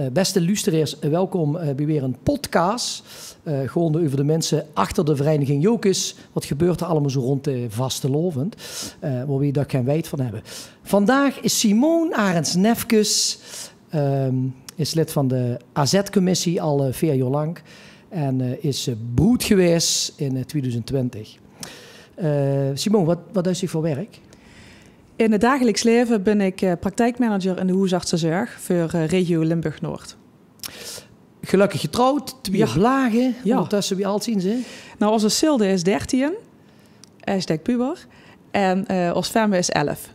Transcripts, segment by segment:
Beste luisteraars, welkom bij weer een podcast. Gewoon over de mensen achter de vereniging Jokes. Wat gebeurt er allemaal zo rond de vastelovend? Waar we daar geen weet van hebben. Vandaag is Simone Arends-Nefkes. Is lid van de AZ-commissie al 4 jaar lang. En is broed geweest in 2020. Simone, wat doet je voor werk? In het dagelijks leven ben ik praktijkmanager in de huisartsenzorg voor regio Limburg-Noord. Gelukkig getrouwd, 2 blagen. Ja. Ondertussen wie alt zien ze? Nou, onze Silde is 13, #puber. En ons Femme is 11.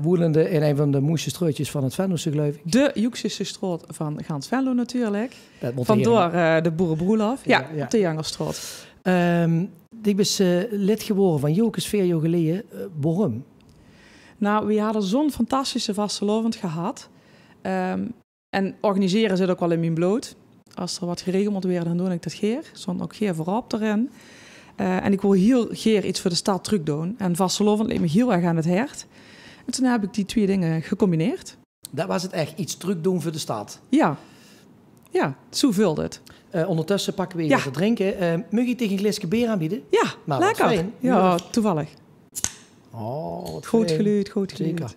Woelende in een van de mooiste strootjes van het Venlose, geloof ik. De Joeksische stroot van Gans Venlo natuurlijk. Vandoor de Boerenbroelhof. Ja, op de Jangerstroot. Ik ben lid geworden van Jokes 4 jaar geleden. Waarom? Nou, we hadden zo'n fantastische vastelovend gehad. En organiseren zit ook wel in mijn bloot. Als er wat geregeld moet worden, dan doe ik dat geer. Stond ook geer voorop erin. En ik wil heel geer iets voor de stad terug doen. En vastelovend leek me heel erg aan het hart. En toen heb ik die 2 dingen gecombineerd. Dat was het echt, iets terug doen voor de stad. Ja, zo vulde het. Ondertussen pakken we even te drinken. Mag je tegen een glasje bier aanbieden? Ja, maar lekker. Ja, toevallig. Oh, wat goed fijn. geluid, goed geluid. Zeker.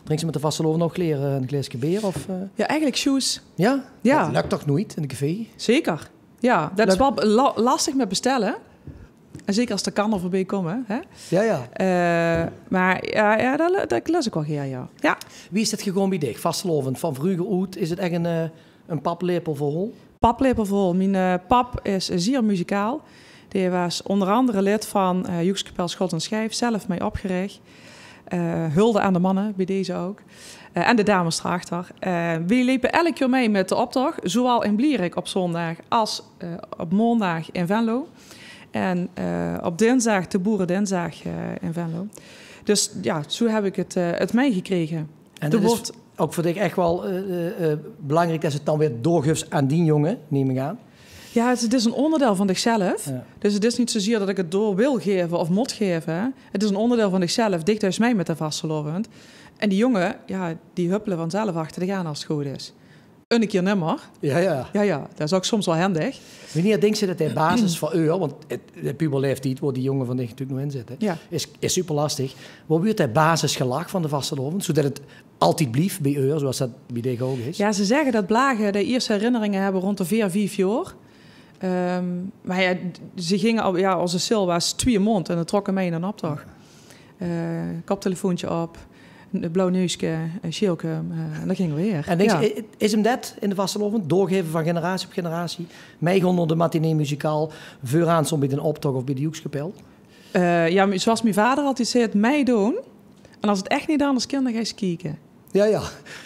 Drink ze met de vasteloven nog een glasje bier? Of, Ja, eigenlijk shoes. Ja? Ja. Dat lukt toch nooit in de café? Zeker. Ja, dat is wel lastig met bestellen. En zeker als de kan er voorbij komen. Hè? Ja. Maar dat lust ik wel graag, ja. Wie is het gegaan bij dich? Vastelovend van vroeger uit, is het echt een paplepel vol? Paplepel vol. Mijn pap is zeer muzikaal. Die was onder andere lid van Joekskapel Schot en Schijf, zelf mee opgericht. Hulde aan de mannen, bij deze ook. En de dames erachter. We liepen elk jaar mee met de optocht, zowel in Blierik op zondag als op maandag in Venlo. En op dinsdag de Boerendinsdag in Venlo. Dus ja, zo heb ik het meegekregen. En dat is ook voor dich echt wel belangrijk dat het dan weer doorgeeft aan die jongen, neem ik aan. Ja, het is een onderdeel van zichzelf. Ja. Dus het is niet zozeer dat ik het door wil geven of moet geven. Hè. Het is een onderdeel van zichzelf, dicht thuis mij met de vastelovend. En die jongen, die huppelen vanzelf achter de gaan als het goed is. Een keer nimmer. Ja, dat is ook soms wel handig. Wanneer denk je dat de basis voor u, want de puberleeftijd waar die jongen van dich natuurlijk nog in zit, is super lastig. Waar wordt de basis gelag van de vastelovend, zodat het altijd blijft bij u, zoals dat bij dich ook is? Ja, ze zeggen dat blagen de eerste herinneringen hebben rond de 4-5 jaar. Maar ja, ze gingen onze sil was 2 maanden en dat trokken mee in een optocht. Koptelefoontje op, een blauw neusje, een schilke, en dan gingen we weer. En denk je, is hem dat in de vastelovend, doorgeven van generatie op generatie, mij onder de matinee muzikaal, vooraan soms bij de optocht of bij de Joekskapel? Ja, zoals mijn vader altijd zei, het mij doen. En als het echt niet anders kan, dan ga je eens kijken.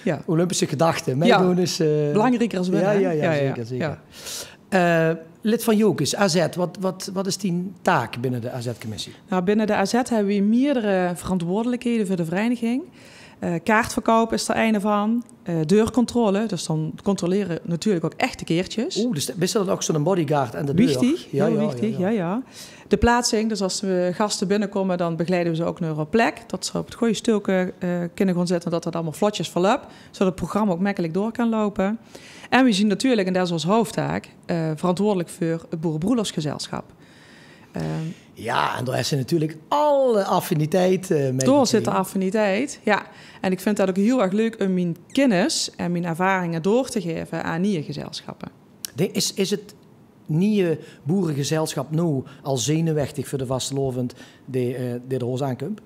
Ja. Olympische gedachten. Mij doen is... belangrijker als winnen. Ja, zeker. Lid van Jokes, AZ, wat is die taak binnen de AZ-commissie? Nou, binnen de AZ hebben we meerdere verantwoordelijkheden voor de vereniging. Kaartverkoop is er een van. Deurcontrole, dus dan controleren natuurlijk ook echte keertjes. Dus is dat ook zo'n bodyguard aan de deur? Wichtig, heel wichtig, ja. De plaatsing, dus als we gasten binnenkomen, dan begeleiden we ze ook naar een plek. Dat ze op het goede stukje kunnen gaan zetten, dat het allemaal vlotjes verloopt. Zodat het programma ook makkelijk door kan lopen. En we zien natuurlijk, en dat is ons hoofdtaak, verantwoordelijk voor het Boerenbroedersgezelschap. En daar is ze natuurlijk alle affiniteit mee. Door zit de affiniteit, ja. En ik vind dat ook heel erg leuk om mijn kennis en mijn ervaringen door te geven aan nieuwe gezelschappen. Is het nieuwe boerengezelschap nu al zenuwachtig voor de vastelovend die de roos aankomt?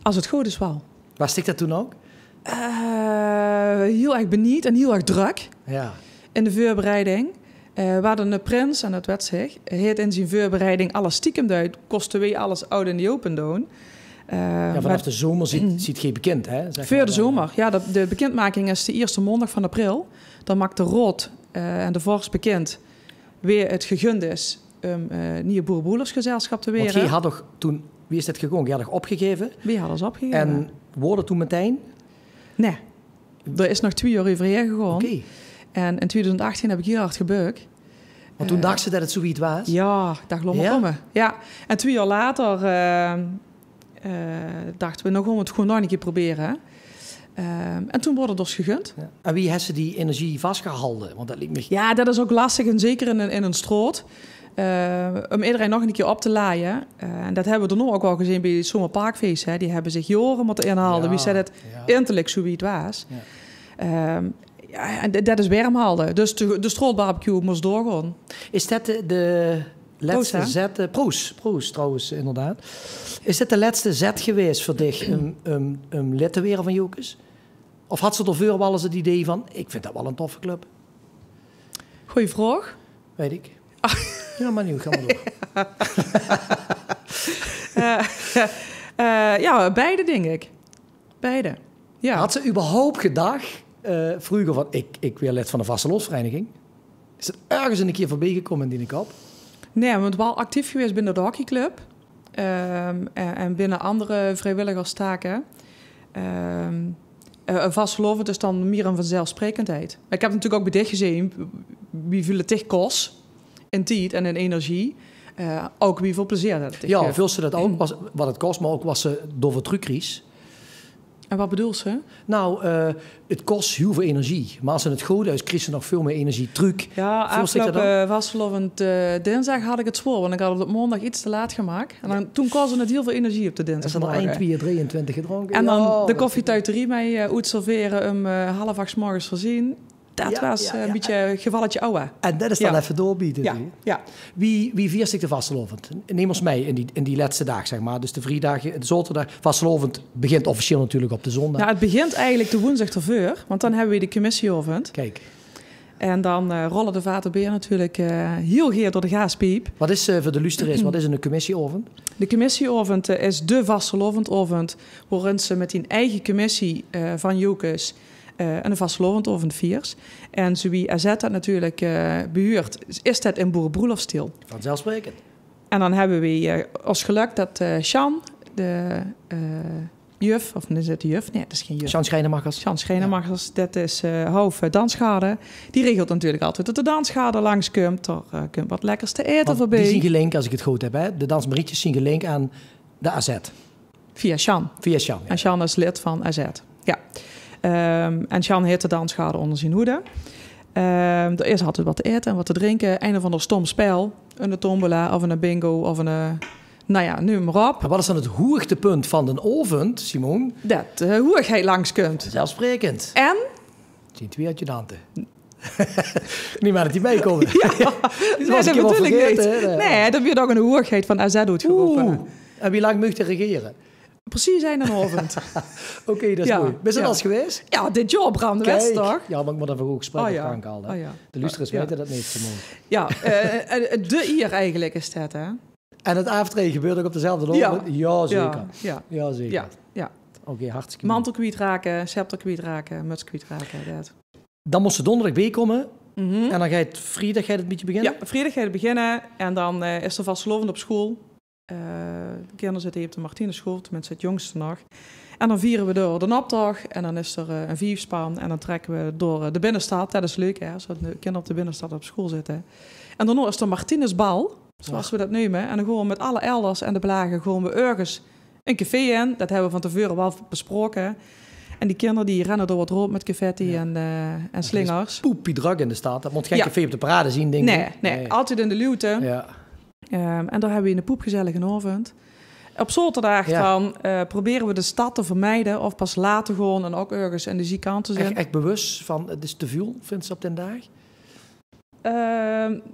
Als het goed is wel. Was ik dat toen ook? Heel erg benieuwd en heel erg druk in de voorbereiding. We hadden een prins, en dat werd zich, heet in zijn voorbereiding alles stiekem duid, kosten wij alles oud in die open doen. Vanaf de zomer ziet geen bekend, hè? Voor de zomer, de bekendmaking is de eerste maandag van april. Dan maakt de Rood en de Vors bekend weer het gegund is om nieuwe Boerenbroedersgezelschap te weren. Want je had toch toen, wie is dat gegaan? Je had toch opgegeven? Wie hadden ze opgegeven? En worden toen meteen? Nee, er is nog 2 jaar overheen gegaan. Okay. En in 2018 heb ik heel hard gebukt. Want toen dacht ze dat het zoiets was? Ja, dat geloof ik komen. Ja. En 2 jaar later dachten we nog om het gewoon nog een keer proberen. En toen wordt het dus gegund. Ja. En wie heeft ze die energie vastgehouden? Want dat liet me... Ja, dat is ook lastig en zeker in een stroot. Om iedereen nog een keer op te laaien. En dat hebben we er nu ook wel gezien bij het Zomerparkfeest. Hè. Die hebben zich jaren moeten inhalen. Wie zei het intellectueel zo wie het was. Ja. En dat is warm houden. Dus de strootbarbecue moest doorgaan. Is dat de laatste zet? Proost trouwens, inderdaad. Is dit de laatste zet geweest voor dich om lid te worden van Jokes? Of had ze ervoor wel eens het idee van, ik vind dat wel een toffe club? Goeie vraag. Weet ik. Ja, maar nu gaan we door. Ja, beide denk ik. Beide. Ja. Had ze überhaupt gedacht, vroeger van, ik wil lid van de vastelovensvereniging? Is het ergens een keer voorbij gekomen in die kop? Nee, we zijn wel actief geweest binnen de hockeyclub. En binnen andere vrijwilligerstaken. Vastelovend is dan meer een vanzelfsprekendheid. Maar ik heb natuurlijk ook bij dit gezien, wie veel het kost in tijd en in energie. Ook wie veel plezier dat het ja, veel ze dat ook, wat het kost, maar ook was ze door het trucries. En wat bedoelt ze? Nou, het kost heel veel energie. Maar als ze het goed is, krijg ze nog veel meer energie. Truc. Ja, afgelopen vastelovend dinsdag had ik het zwoer. Want ik had het op maandag iets te laat gemaakt. En dan, toen kostte het heel veel energie op de dinsdag. En dan er 1, 2, 23 gedronken. En dan de koffietouterie mee uitserveren om 7:30 morgens voorzien. Dat was een beetje een gevalletje ouwe. En dat is dan even doorbieden. Ja. Wie viert zich de vastelovend? Neem ons mee in die laatste dag, zeg maar. Dus de vrijdag, de zaterdag. Vastelovend begint officieel natuurlijk op de zondag. Nou, het begint eigenlijk de woensdag ervoor. Want dan hebben we de commissieovend. Kijk. En dan rollen de vatenbeer natuurlijk heel geer door de gaaspiep. Wat is voor de luisteraars, wat is een commissieovend? De commissieovend is de vastelovendovend. Waarin ze met hun eigen commissie van Jokes en een vastelovendovend viert. En zo wie AZ dat natuurlijk behuurt, is dat in boerenbroelofstil. Vanzelfsprekend. En dan hebben we als geluk dat Sjan, de juf, of is het de juf? Nee, dat is geen juf. Sjan Schijnemachers. Sjan Schijnemachers, dat is hoofd dansschade. Die regelt natuurlijk altijd dat de dansschade langskomt. Er komt wat lekkers te eten voorbij. Die zien gelinkt, als ik het goed heb, hè? De dansmarietjes zien gelinkt aan de AZ. Via Sjan. Via Sjan, ja. En Sjan is lid van AZ, ja. En Sjan heeft de dansschade onder zijn hoede. Er is altijd wat te eten en wat te drinken. Een of ander stom spel. Een tombola of een bingo of een... Nou ja, nu maar op. Maar wat is dan het hoogtepunt van de ovend, Simon? Dat hoogheid langskomt. Zelfsprekend. En? Zien twee adjudanten. Niet maar dat die meekomen. Ja. Nee, dat bedoel ik niet. Nee, dan weer ook een hoogheid van AZ uitgeroepen. En wie lang moet je regeren? Precies een ovend. Oké, dat is mooi. Ben je dat eens geweest? Ja, dit jaar Bram de West, toch? Ja, maar ik moet even goed gesprek gaan halen. De luisteraars weten dat niet, Simon. Ja, de hier eigenlijk is dat, hè? En het avondregen gebeurt ook op dezelfde dag? Ja, zeker. Ja, zeker. Ja. Oké, hartstikke mantel kwijt raken, scepter kwijt raken, muts kwijt raken. Dat. Dan moest ze donderdag bijkomen. En dan ga je het vrijdag een beetje beginnen? Ja, vrijdag ga je beginnen. En dan is er vastelovend op school. De kinderen zitten hier op de Martinenschool, tenminste het jongste nog. En dan vieren we door de optocht. En dan is er een vijfspan. En dan trekken we door de binnenstad. Dat is leuk, hè, als de kinderen op de binnenstad op school zitten. En daarna is er Martinusbal, zoals we dat noemen. En dan gaan we met alle elders en de belagen gewoon we ergens een café in. Dat hebben we van tevoren wel besproken. En die kinderen die rennen door wat rood met confetti en slingers. Poepie druk in de stad. Dat moet geen café op de parade zien, denk ik. Nee, altijd in de luwte. Ja. En daar hebben we in de poepgezellige avond. Op zaterdag dan proberen we de stad te vermijden of pas later gewoon en ook ergens in de ziekant te zijn. Echt bewust van het is te veel, vindt ze op den dag?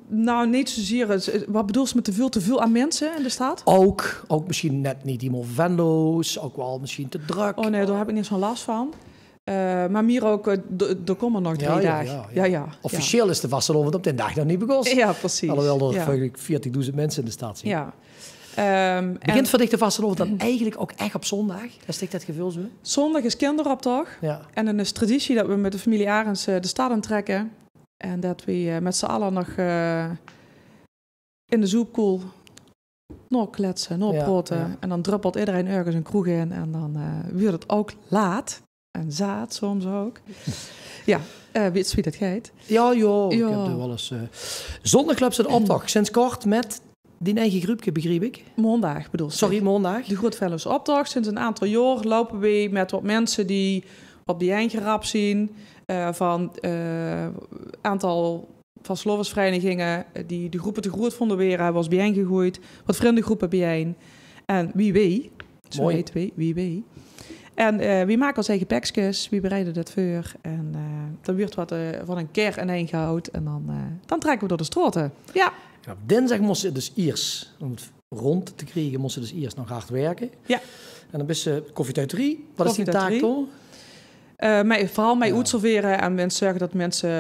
Nou, niet zozeer. Wat bedoel je met te veel aan mensen in de stad? Ook misschien net niet iemand venloos, ook wel misschien te druk. Oh nee, daar heb ik niet zo'n last van. Maar meer ook, er komen nog 3 dagen. Ja. Officieel is de vastelovend op den dag nog niet begonnen. Ja, precies. Alhoewel er 40.000 mensen in de stad zijn. Ja. Begint voor dich de vastelovend dan eigenlijk ook echt op zondag? Als ik dat gevoel zo? Zondag is kinderoptocht. Ja. En dan is traditie dat we met de familie Arends de stad intrekken. En dat we met z'n allen nog in de zoepkoel nog kletsen, nog proten. Ja. En dan druppelt iedereen ergens een kroeg in. En dan wordt het ook laat. En zaad soms ook. Ja, weet je wie dat gaat? Ja, ik heb er wel eens... Zondagclub zit optocht. Sinds kort met die eigen groepje, begreep ik? Maandag bedoel ik. Sorry, maandag. De Goedfellows optocht. Sinds een aantal jaar lopen we met wat mensen die op die eindgerap zien van aantal van Sloversverenigingen die de groepen te groot vonden weer, was bijeengegroeid. Wat vriendengroepen bijeen. En wie weet, zo heet wie weet. En wie maken ons eigen pakjes, wie bereiden dat voor. En dan wordt wat van een keer in één gehouden. En dan trekken we door de straten. Ja. En op dinsdag moest ze dus eerst, om het rond te krijgen, moest ze dus eerst nog hard werken. Ja. En dan is ze koffietouterie. Wat is die taak toch? Vooral mij uitserveren en mensen zorgen dat mensen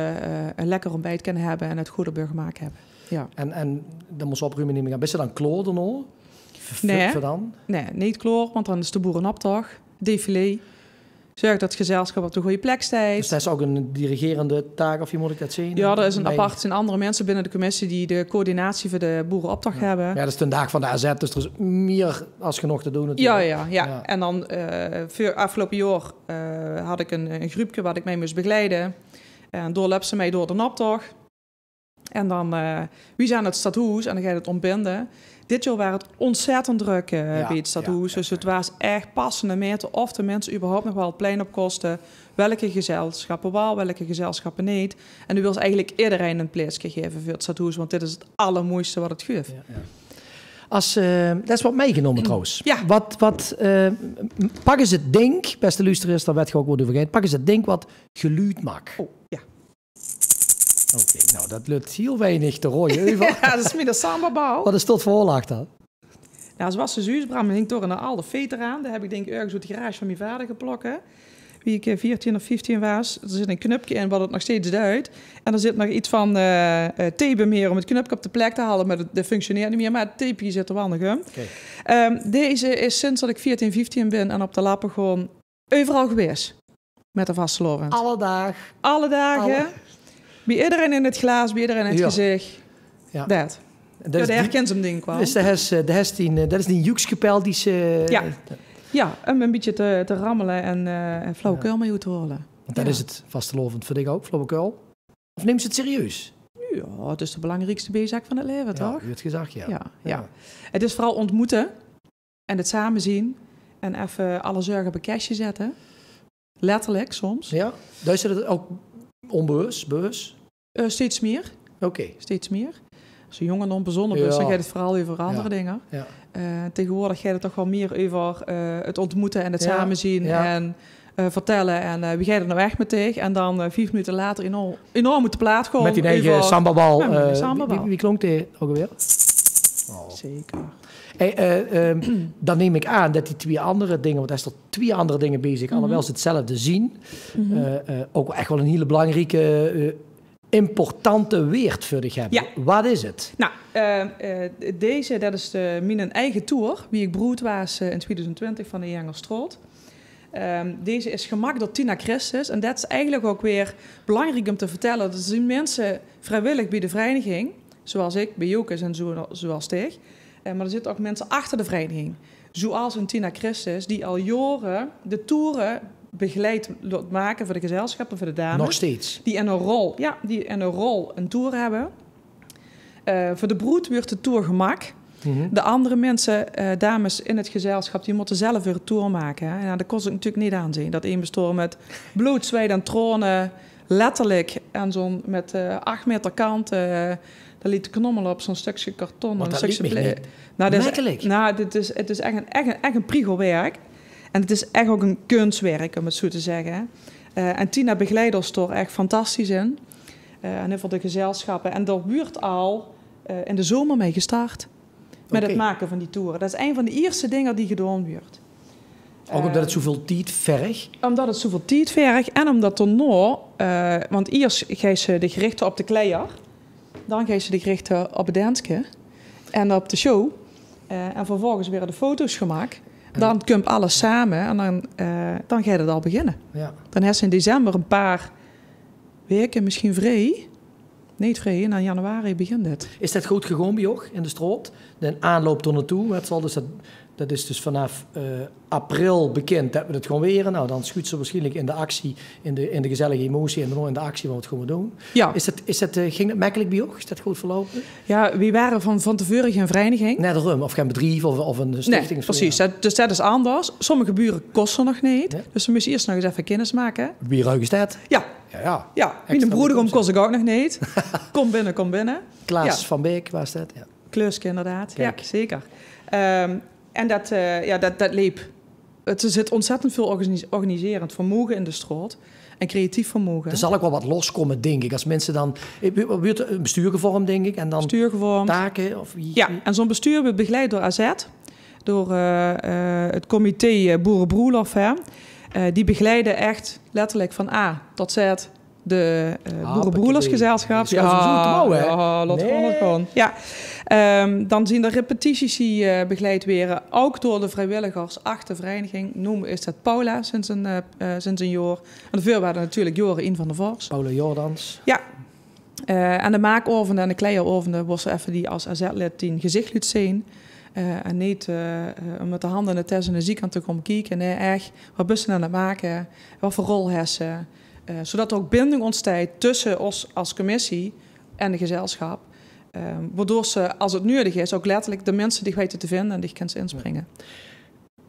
een lekker ontbijt kunnen hebben en het goede burgermaak hebben. Ja. En dan moest ze opruimen nemen gaan. Ben je dan kloor nog? Nee, niet kloor, want dan is de boerenoptocht, défilé. Zorg dat het gezelschap op de goede plek staat. Dus dat is ook een dirigerende taak, of je moet ik dat zien? Ja, er is een apart, zijn andere mensen binnen de commissie die de coördinatie voor de boerenoptocht hebben. Ja, dat is de dag van de AZ, dus er is meer als genoeg te doen natuurlijk. Ja. En dan voor afgelopen jaar had ik een groepje wat ik mee moest begeleiden. En doorloopt ze mij door de optocht. En dan, wie zijn het stadhuis en dan ga je het ontbinden. Dit jaar was het ontzettend druk bij het stadhuis. Dus het was echt passende meten of de mensen überhaupt nog wel het plein op kosten. Welke gezelschappen wel, welke gezelschappen niet. En nu wil ze eigenlijk iedereen een plaatsje geven voor het stadhuis. Want dit is het allermooiste wat het geeft. Dat is wat meegenomen trouwens. Ja. Pak eens het ding, beste luisteraars, daar werd je ook worden vergeten. Pak eens het ding wat geluid maakt. Oh, ja. Oké, nou dat lukt heel weinig te rooien over. Ja, dat is meer de sambabouw. Wat is tot voorlag dan? Nou, zoals de zuusbram hing toch een oude veter aan. Daar heb ik denk ik ergens uit de garage van mijn vader geplokken. Wie ik 14 of 15 was. Er zit een knopje in wat het nog steeds duidt. En er zit nog iets van tape meer om het knopje op de plek te halen. Maar dat functioneert niet meer. Maar het tapeje zit er wel nog in. Okay. Deze is sinds dat ik 14, 15 ben en op de lappen gewoon overal geweest. Met de vastelovend. Alle dagen. Bij iedereen in het glaas, bij iedereen in het gezicht. Ja. Dat herkent ze hem denk ik wel. Dus dat is die Joekskapel die ze... Ja, een beetje te rammelen en flauwekul mee te horen. Want dat is het vastelovend, vind ik ook, flauwekul. Of neem ze het serieus? Ja, het is de belangrijkste bezig van het leven, toch? U het gezegd, ja. Het is vooral ontmoeten en het samen zien en even alle zorgen op een kastje zetten. Letterlijk, soms. Ja, daar is het ook onbewust, bewust? Steeds meer. Oké. Steeds meer. Als een jongen onbezonnen is, dan gaat het vooral over andere dingen. Ja. Tegenwoordig gaat het toch wel meer over het ontmoeten en het samen zien en vertellen. En wie gaat er nou echt mee tegen? En dan 5 minuten later enorm moet de plaat gewoon. Met die eigen sambabal. Wie klonk die ook alweer? Oh. Zeker. Hey, dan neem ik aan dat die 2 andere dingen, want er zijn 2 andere dingen bezig, alhoewel ze hetzelfde zien, ook echt wel een hele belangrijke, importante weert voor de hebben. Ja. Wat is het? Nou, deze, dat is mijn eigen tour, wie ik broed was in 2020 van de Jengerstroot. Deze is gemaakt door Tina Christus en dat is eigenlijk ook weer belangrijk om te vertellen. Dat zijn mensen vrijwillig bij de vereniging, zoals ik, bij Jokes en zoals Teeg. Maar er zitten ook mensen achter de vereniging. Zoals een Tina Christus, die al jaren de toeren begeleid maken voor de gezelschappen, voor de dames. Nog steeds? Die in een rol een tour hebben. Voor de broed wordt de tour gemak. De andere mensen, dames in het gezelschap, die moeten zelf weer een tour maken. Hè. En dat kost ik natuurlijk niet aanzien. Dat een bestaat met bloed, zweet en tranen. Letterlijk. En zo'n met 8 meter kant. Daar liet de knommel op zo'n stukje karton. Want een dat stukje liet het is echt een priegelwerk. En het is echt ook een kunstwerk, om het zo te zeggen. En Tina begeleidt ons er echt fantastisch in. En voor de gezelschappen. En daar wordt al in de zomer mee gestart. Met het maken van die toeren. Dat is een van de eerste dingen die gedaan wordt. Ook omdat het zoveel tijd vergt? Omdat het zoveel tijd vergt. En omdat er nog... want eerst ga je de gerichten op de kleier. Dan ga je de gerichten op het dansje. En op de show. En vervolgens weer de foto's gemaakt. Dan komt alles samen. En dan gaat het al beginnen. Ja. Dan is in december een paar weken misschien vrij. Niet vrij. En in januari begint het. Is dat goed gegaan bij jou in de straat? De aanloop er naartoe. Het zal dus Dat is dus vanaf april bekend dat we het gewoon weer. Nou, dan schuurt ze waarschijnlijk in de actie, in de gezellige emotie en dan in de actie wat we het gewoon doen. Ja. Ging het makkelijk bij jou? Is dat goed verlopen? Ja, we waren van tevoren geen vereniging. Net erom, of geen bedrijf of een stichting. Nee, precies. Dus dat is anders. Sommige buren kosten nog niet. Nee. Dus we moesten eerst nog eens even kennis maken. Wie ruik is dat? Ja. Ja. Mijn broederom kost ik ook nog niet. Kom binnen. Klaas van Beek was dat, ja. Kleuske inderdaad, Kijk. ja, zeker. En dat liep. Er zit ontzettend veel organiserend vermogen in de straat. En creatief vermogen. Er zal ook wel wat loskomen, denk ik. Als mensen dan... Wordt een bestuur gevormd, denk ik. En dan bestuurgevormd. Taken? Of wie? Ja, en zo'n bestuur wordt begeleid door AZ. Door het comité Boerenbroelof. Die begeleiden echt letterlijk van A tot Z... de Boerenbroelersgezelschap. Lot gewoon. Ja. Dan zien de repetities die begeleid werden, ook door de vrijwilligers achter de vereniging. Noemen is dat Paula sinds een jaar. En de veel waren natuurlijk Joren in van der Vors. Paula Jordans. Ja. En de maakoven en de kleieroven was even die als AZ-lid die gezicht liet zien. En niet om met de handen in de test en de ziekant te komen kijken. Nee, echt, wat bussen aan het maken, wat voor rol hessen. Zodat er ook binding ontstaat tussen ons als commissie en de gezelschap. Waardoor ze, als het nodig is, ook letterlijk de mensen die weten te vinden en die kunnen ze inspringen.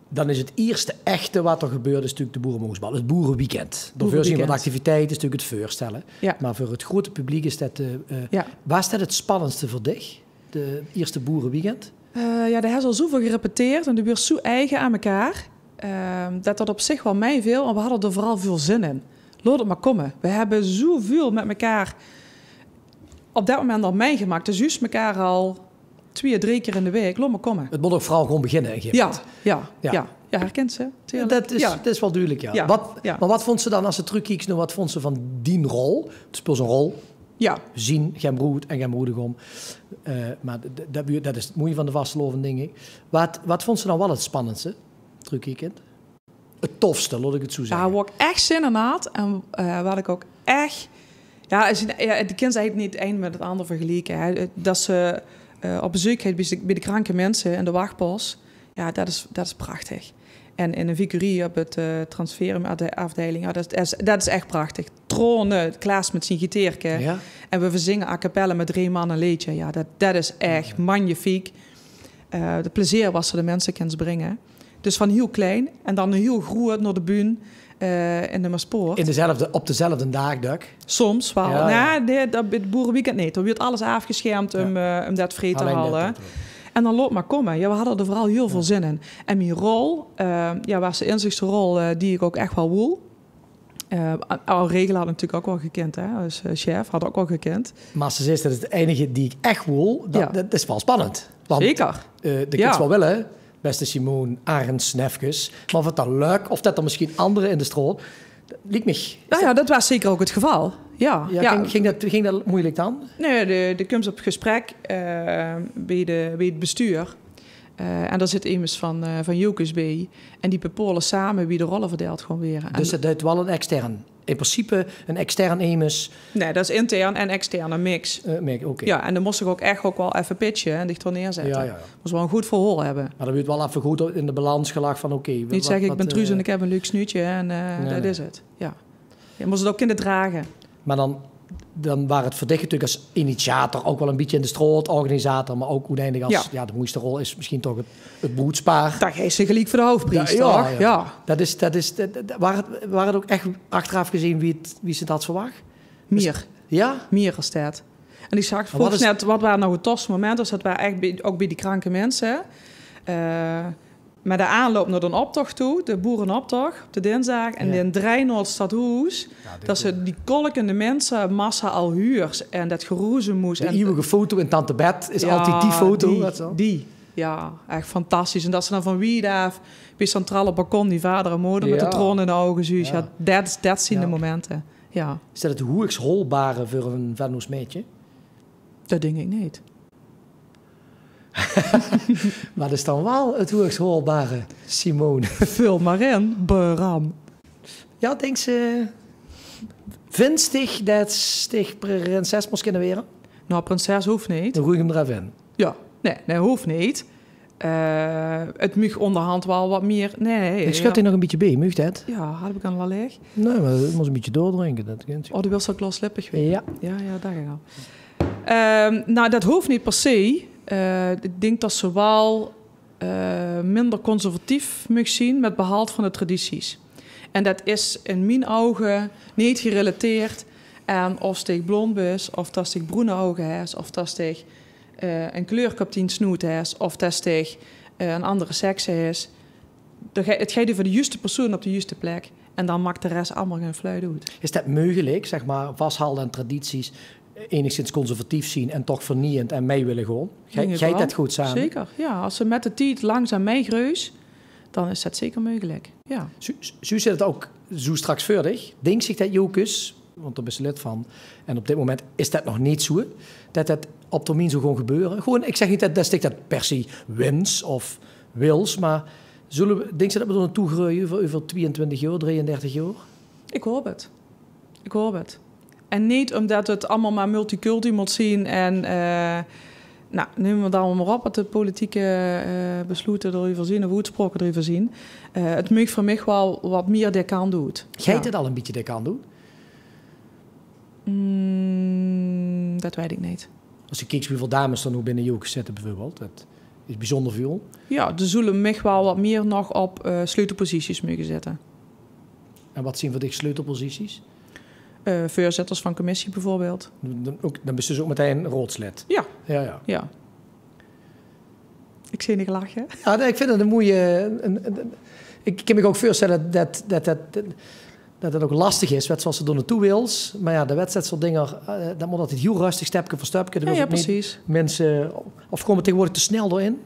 Dan is het eerste echte wat er gebeurt, is natuurlijk de Boerenmoesbal. Het Boerenweekend. Door voorzien van activiteiten is natuurlijk het voorstellen. Ja. Maar voor het grote publiek is dat... Waar staat het spannendste voor dich? De eerste Boerenweekend? Daar hebben ze al zoveel gerepeteerd en de buurt zo eigen aan elkaar. Dat op zich wel mij veel, maar we hadden er vooral veel zin in. Laat het maar komen. We hebben zoveel met elkaar op dat moment al meegemaakt. Dus juist elkaar al 2, 3 keer in de week. Laat maar komen. Het moet ook vooral gewoon beginnen. Ja, herkent ze. Dat is wel duidelijk, ja. Maar wat vond ze dan als ze terugkijkt? Wat vond ze van die rol? Het speelt een rol. Ja. Zien, geen broed en geen broedegom. Maar dat is het mooie van de vasteloven, denk ik. Wat vond ze dan wel het spannendste? Terugkijkend. Het tofste, laat ik het zo zeggen. Ja, waar ik echt zin in had en wat ik ook echt... Ja, de kind eigenlijk niet het een met het ander vergeleken. Hè. Dat ze op bezoek heeft bij de kranke mensen in de wachtpost. Ja, dat is prachtig. En in een vicarie op het transferafdeling, ja, dat is echt prachtig. Tronen, Klaas met zijn gitaarke. Ja. En we verzingen a cappella met 3 man een liedje. Ja, dat is echt magnifiek. De plezier was ze de mensen kunnen brengen. Dus van heel klein en dan heel groot naar de bühne in de Maaspoort. Op dezelfde dag. Soms wel. Ja. Nee, dat bij het Boerenweekend niet. Dan wordt alles afgeschermd om dat vrij te halen. En dan loopt maar komen. Ja, we hadden er vooral heel veel zin in. En mijn rol, was de inzichtsrol die ik ook echt wel wil. Al regelen had natuurlijk ook wel gekend, hè. Als chef had ook wel gekend. Maar ze zegt dat is het enige die ik echt wil. Dat is wel spannend. Want, zeker. De kids wel willen. Beste Simone, Arends, Nefkes. Maar of het dan leuk, of dat er misschien anderen in de stroom... Liep me. Dat was zeker ook het geval. Ja. Ging dat moeilijk dan? Nee, de komt op gesprek bij het bestuur. En daar zit immers van Jokers bij. En die bepalen samen wie de rollen verdeelt gewoon weer. Dus dat is wel een extern. In principe een extern emus. Nee, dat is intern en extern, een mix. Okay. Ja, en dan moest ik ook echt wel even pitchen en dicht neerzetten. Ja. Moest wel een goed verhaal hebben. Maar dan wordt wel even goed in de balans gelegd van niet zeggen, ik ben Truus en ik heb een leuk snuitje en dat is het. Ja. Je moest het ook kunnen dragen. Maar dan waren het voor dich natuurlijk als initiator ook wel een beetje in de stroot, organisator, maar ook uiteindelijk als de moeilijkste rol is misschien toch het broedspaar. Dat is gelijk voor de hoofdprijs, toch? Ja. Waren het ook echt achteraf gezien wie ze dat verwacht? Meer. Ja? Meer als dat. En ik zag volgens net, wat waren nou het tofste momenten? Dus dat waren echt ook bij die kranke mensen. Maar de aanloop naar de optocht toe, de boerenoptocht, op de dinsdag, en in Drijnoord-Stadhuis, dat ze die kolkende mensen, massa al huurs en dat geroezen moest. De eeuwige foto in Tante Bet is altijd die foto. Ja, echt fantastisch. En dat ze dan van wie af bij centrale balkon, die vader en moeder met de troon in de ogen, zoiets. Ja, dat zien de momenten. Ja. Is dat het hoogst holbare voor een Venno's meetje? Dat denk ik niet. Maar dat is dan wel het hoogst holbare, Simone. Vul maar in, Bram. Ja, denk ze... Vindt zich dat zich prinses moest kunnen weren? Nou, prinses hoeft niet. Dan roei ik hem er even in. Ja, nee, hoeft niet. Het mag onderhand wel wat meer... Nee, Ik schud je nog een beetje bij, mag dat? Ja, had ik aan wel leeg. Nee, maar het moet een beetje doordrinken. Dat Oh, die wil zo klaslippig weer. ja. Ja, daar ga ik al. Nou, dat hoeft niet per se. Ik denk dat ze wel minder conservatief mag zien met behoud van de tradities. En dat is in mijn ogen niet gerelateerd aan of ze blond is, of dat ze bruine ogen heeft, of dat ze een kleurkap op die snoet heeft, of dat ze een andere seks is. Het gaat over de juiste persoon op de juiste plek. En dan maakt de rest allemaal geen fluit uit. Is dat mogelijk, zeg maar, vasthouden aan tradities, enigszins conservatief zien en toch vernieuwend en mee willen gewoon? Ga je dat goed samen? Zeker, ja. Als ze met de tijd langzaam meegreus, dan is dat zeker mogelijk. Ja. Zo zit het ook zo straks verder. Denk zich dat Jokus, want daar ben je lid van, en op dit moment is dat nog niet zo, dat dat op termijn zo gewoon gebeuren. Gewoon, ik zeg niet dat ik dat per se wens of wils, maar denk je dat we er naartoe groeien over 22 jaar, 33 jaar? Ik hoop het. En niet omdat het allemaal maar multicultureel moet zien en... Nou, nemen we dan maar op wat de politieke besluiten erover zien, of uitspraken erover zien. Het mag voor mij wel wat meer de kant doet. Gij het al een beetje de kant doen? Dat weet ik niet. Als je kijkt hoeveel dames er nu binnen Jokus zitten bijvoorbeeld, dat is bijzonder veel. Ja, er zullen mij wel wat meer nog op sleutelposities mogen zetten. En wat zien we die sleutelposities? Voorzitters van commissie bijvoorbeeld. Dan ben je dus ook meteen roodsled. Ja. Ik zie niet lachen. Ja, nee, ik vind het een mooie... Ik kan me ook voorstellen dat het ook lastig is, zoals ze er naartoe wil. Maar ja, de wedstrijd soort dingen, dat moet altijd heel rustig, stapje voor stapje. Ja, precies. Mensen, of komen tegenwoordig te snel doorheen?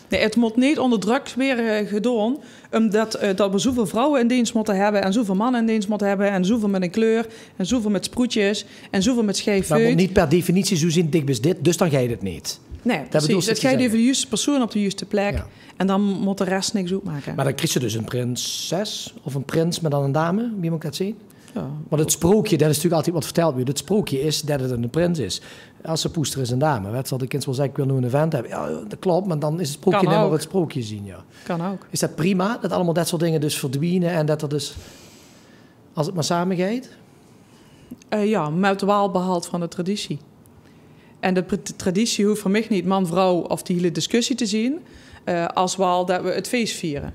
Nee, het moet niet onder druk weer gedaan, omdat dat we zoveel vrouwen in dienst moeten hebben en zoveel mannen in dienst moeten hebben en zoveel met een kleur en zoveel met sproetjes en zoveel met scheef Maar niet per definitie zo zien, dik is dit, dus dan ga je het niet. Nee, precies. Het gaat even de juiste persoon op de juiste plek. Ja. En dan moet de rest niks uitmaken. Maar dan krijg je dus een prinses of een prins met dan een dame. Wie moet dat zien? Ja. Want het sprookje, dat is natuurlijk altijd wat verteld wordt. Het sprookje is dat het een prins is. Als ze poester is een dame. Weet je, de kind wel zeggen, ik wil nu een event hebben. Ja, dat klopt, maar dan is het sprookje net maar het sprookje zien. Ja. Kan ook. Is dat prima, dat allemaal dat soort dingen dus verdwijnen en dat er dus, als het maar samen gaat? Ja, met wel behoud van de traditie. En de traditie hoeft voor mij niet man-vrouw of die hele discussie te zien, als wel dat we het feest vieren.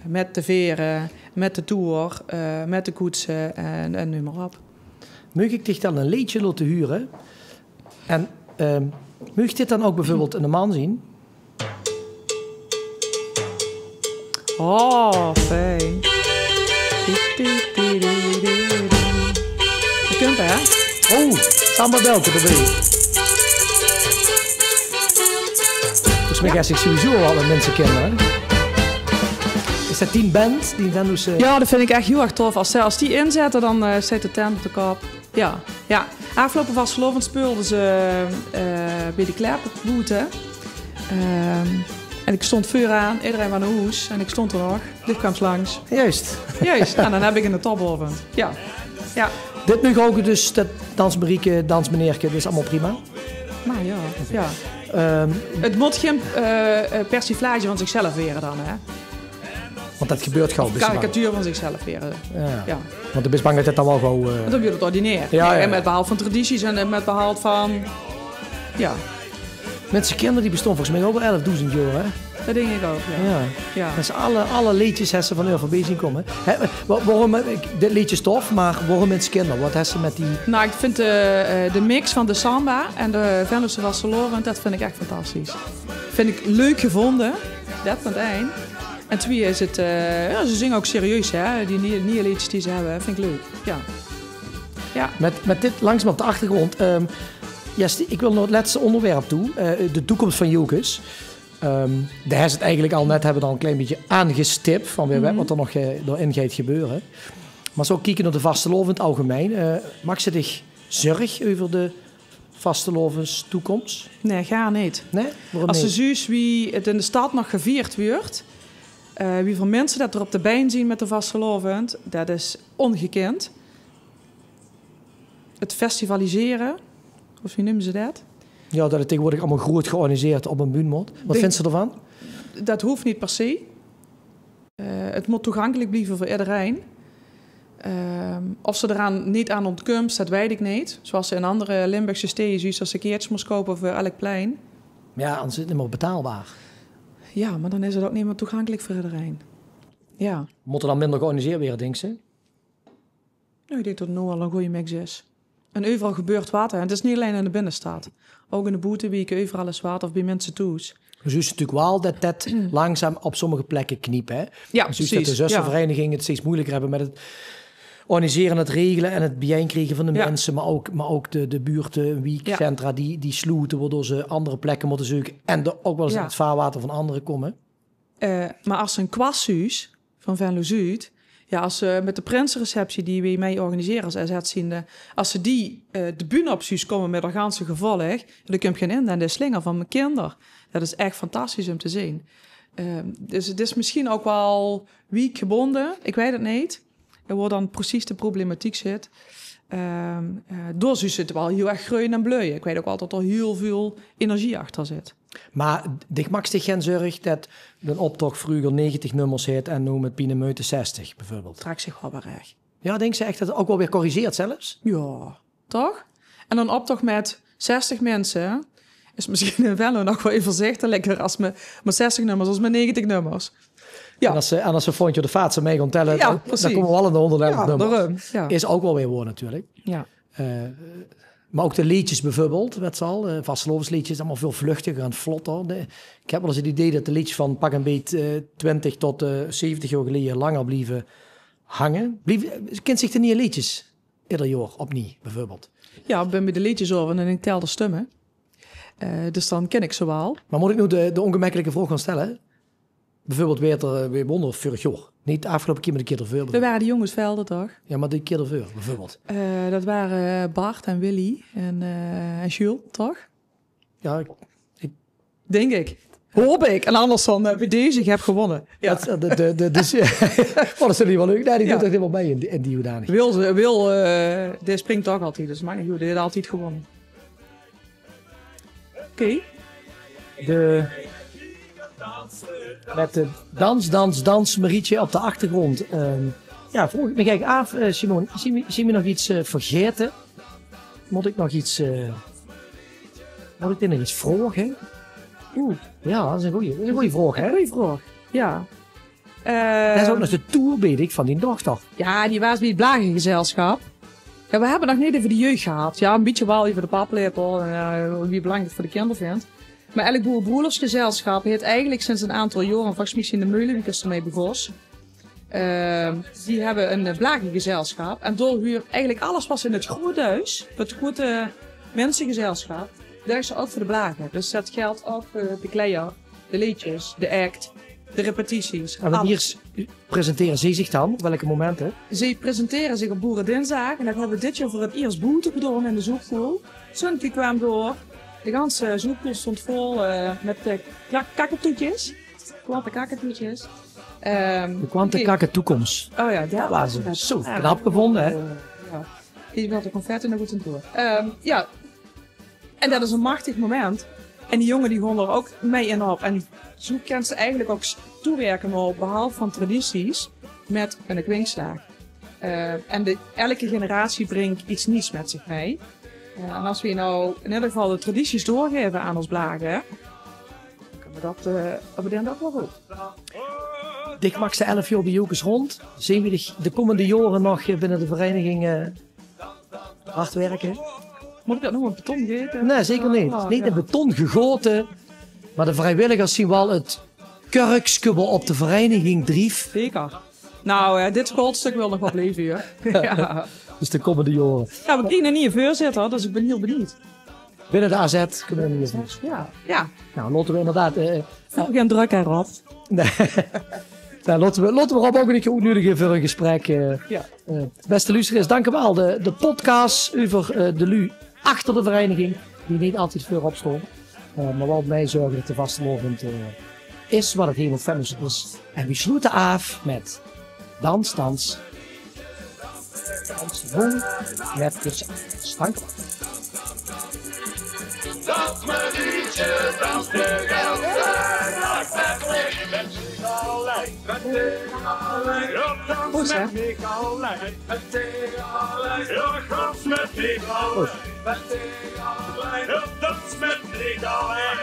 Met de veren, met de toer, met de koetsen en noem maar op. Mag ik dich dan een liedje laten huren? En mag ik dit dan ook bijvoorbeeld in een man zien? Oh, fijn. Je kunt hè? Oh, Samba welke erbij. Volgens mij ga ik sowieso al wat mensen kennen. Is dat die band? Ja, dat vind ik echt heel erg tof. Als die inzetten, dan zet de tent op de kop. Ja. Afgelopen vastgelovend speelden ze bij de klep op Boete. En ik stond vooraan, iedereen was naar huis. En ik stond er nog. Dit kwam langs. Juist. En dan heb ik in de topoven. Ja. Dit nu ook dus, dat dansmarieke, dansmeneerke, dat is allemaal prima? Maar ja. Het moet geen persiflage van zichzelf weren dan, hè? Want dat gebeurt gauw. Karikatuur van zichzelf weren. Ja. Want ik ben bang dat het dan wel gauw... Dan gebeurt het ordinair. Ja. En met behoud van tradities en met behoud van... Ja. Mensen kinderen die bestaan volgens mij ook wel 11.000 jaar, hè? Dat denk ik ook, ja. Dus alle liedjes hebben ze van voorbij zien komen. Waarom, dit liedje is tof, maar waarom mensen kinderen? Wat hebben ze met die... Nou, ik vind de mix van de samba en de Venloze Vastelovend, dat vind ik echt fantastisch. Vind ik leuk gevonden, dat van het eind. En twee is het, ze zingen ook serieus, hè. Die nieuwe liedjes die ze hebben, vind ik leuk, ja. Met dit langzaam op de achtergrond... ik wil naar het laatste onderwerp toe. De toekomst van Jokus. Daar is het eigenlijk al net, hebben we al een klein beetje aangestipt van weer wat er nog doorheen gaat gebeuren. Maar zo kijken naar de vastelovend in het algemeen. Maakt ze zich zorg over de vastelovens toekomst? Nee, ga niet. Nee? Waarom als niet? ze zoals wie het in de stad nog gevierd wordt, wie voor mensen dat er op de been zien met de vastelovend, dat is ongekend. Het festivaliseren, of wie noemen ze dat? Ja, dat het tegenwoordig allemaal groot georganiseerd op een bühne moet. Wat vindt ze ervan? Dat hoeft niet per se. Het moet toegankelijk blijven voor iedereen. Of ze eraan niet aan ontkomt, dat weet ik niet. Zoals ze in andere Limburgse steden, zoals ze keertjes moest kopen voor elk plein. Ja, anders is het niet meer betaalbaar. Ja, maar dan is het ook niet meer toegankelijk voor iedereen. Ja. Moet er dan minder georganiseerd worden, denk je? Nou, ik denk dat het nu wel een goede mix is. En overal gebeurt wat. En het is niet alleen in de binnenstad. Ook in de boetewieken, overal is wat of bij mensen thuis. Dus is het natuurlijk wel dat langzaam op sommige plekken kniepen. Hè? Ja, dus precies. Dat de zusterverenigingen het steeds moeilijker hebben met het organiseren, het regelen en het bijeenkrijgen van de mensen. Maar ook de buurten, weekcentra die sluiten, waardoor ze andere plekken moeten zoeken. En ook wel eens in het vaarwater van anderen komen. Maar als een kwasthuis van Venlo Zuid, ja, als ze met de Prinsenreceptie die we mee organiseren als SZ-ziende, als ze die de bühne op Suus komen met orgaanse gevolg, dan kun je geen in en de slinger van mijn kinderen. Dat is echt fantastisch om te zien. Dus het is misschien ook wel weekgebonden, ik weet het niet. Er wordt dan precies de problematiek zit. Door Suus zit wel heel erg groeien en bleuien. Ik weet ook altijd dat er heel veel energie achter zit. Maar ik mag zich geen zorg dat een optocht vroeger 90 nummers heeft en nu met Pienemeute 60 bijvoorbeeld. Trekt zich wel weer recht. Ja, denk ze echt dat het ook wel weer corrigeert zelfs? Ja, toch? En een optocht met 60 mensen is misschien wel nog wel even voorzichtiger als met 60 nummers als met 90 nummers. Ja. En als ze Fontje de Vaatse mee gaan tellen, dan komen we al in de 111 nummers. Ja. Is ook wel weer woord natuurlijk. Ja. Maar ook de liedjes bijvoorbeeld, met z'n al, vastelovensliedjes, allemaal veel vluchtiger en vlotter. Ik heb wel eens het idee dat de liedjes van pak een beet 20 tot 70 jaar geleden langer blijven hangen. Kent zich de nieuwe liedjes ieder jaar opnieuw, bijvoorbeeld? Ja, ik ben bij de liedjes over en ik tel de stemmen. Dus dan ken ik ze wel. Maar moet ik nu de ongemakkelijke vraag gaan stellen? Bijvoorbeeld weer wonder vorig jaar. Niet de afgelopen keer, maar de keer ervoor. Dat waren de jongensvelden, toch? Ja, maar de keer ervoor, bijvoorbeeld. Dat waren Bart en Willy en Jules, toch? Ja, denk ik. Hoop ik. En anders dan bij deze, ik heb gewonnen. Ja. Dat is niet wel leuk. Nee, die doet echt helemaal mee in die hoedanigheid. Wil, die springt toch altijd, dus maar niet goed. Die heeft altijd gewonnen. Oké. Met de dans Marietje op de achtergrond. Vroeg ik me gek af, Simon, zie je nog iets vergeten? Moet ik nog iets vragen? Ja, dat is een goeie vraag, hè? Goeie vraag, ja. Dat is ook nog de tour, weet ik, van die dochter. Ja, die was bij het Blagengezelschap. Ja, we hebben nog niet even de jeugd gehad. Ja, een beetje wel even de paplepel en wie belangrijk voor de kinderen vindt. Maar elk boerenbroedersgezelschap heeft eigenlijk sinds een aantal jaren, volgens mij in de Meulenwiekers ermee begonnen. Die hebben een blagengezelschap. En door huur eigenlijk alles was in het grote huis, het grote mensengezelschap, daar is ze ook voor de blagen. Dus dat geldt ook voor de kleier, de liedjes, de act, de repetities. En wanneer presenteren ze zich dan? Op welke momenten? Ze presenteren zich op Boerendinsdag. En dat hebben we dit jaar voor het eerst boete gedaan in de zoekpool. Zonnetje kwam door. De ganse zoekpool stond vol met kakatoetjes. Kwante kakatoetjes. De kwante kakatoekomst. Oh ja, dat was ze zo knap gevonden, hè? Ja. Die wilde confetti nog goed in door. Ja. En dat is een machtig moment. En die jongen die gewoon er ook mee in op. En zo kan ze eigenlijk ook toewerken op behalve van tradities met een kwinkslag. En elke generatie brengt iets nieuws met zich mee. En als we nou in ieder geval de tradities doorgeven aan ons blagen, dan kunnen we dat wel goed. Dick maakt ze 11 jaar bij Jokers rond. Zien we de komende jaren nog binnen de vereniging hard werken? Moet ik dat nog een beton geven? Nee, zeker niet. Het is niet in beton gegoten. Maar de vrijwilligers zien wel het kurkskubel op de vereniging drief. Zeker. Nou, dit schootstuk wil nog wat leven hier. Ja. Dus de komende jaren. Ja, we kunnen niet in voorzitter, dus ik ben heel benieuwd. Binnen de AZ kunnen we niet eens. Ja. Nou, laten we inderdaad... geen druk erop. Nee. Nou, laten we Rob ook niet uitnodigen voor een gesprek. Beste luisteraars, dank u wel. De podcast over de LU achter de vereniging, die niet altijd veel opstond. Maar wel mij zorgen dat de vastelovend is wat het helemaal fijn is. En we sluiten af met dans. Dans met de dank. Dat melodietje danst de hele nacht met me. Met Nicolai, met Nicolai, op dans met Nicolai, met Nicolai, op dans met Nicolai, met Nicolai, op dans met Nicolai,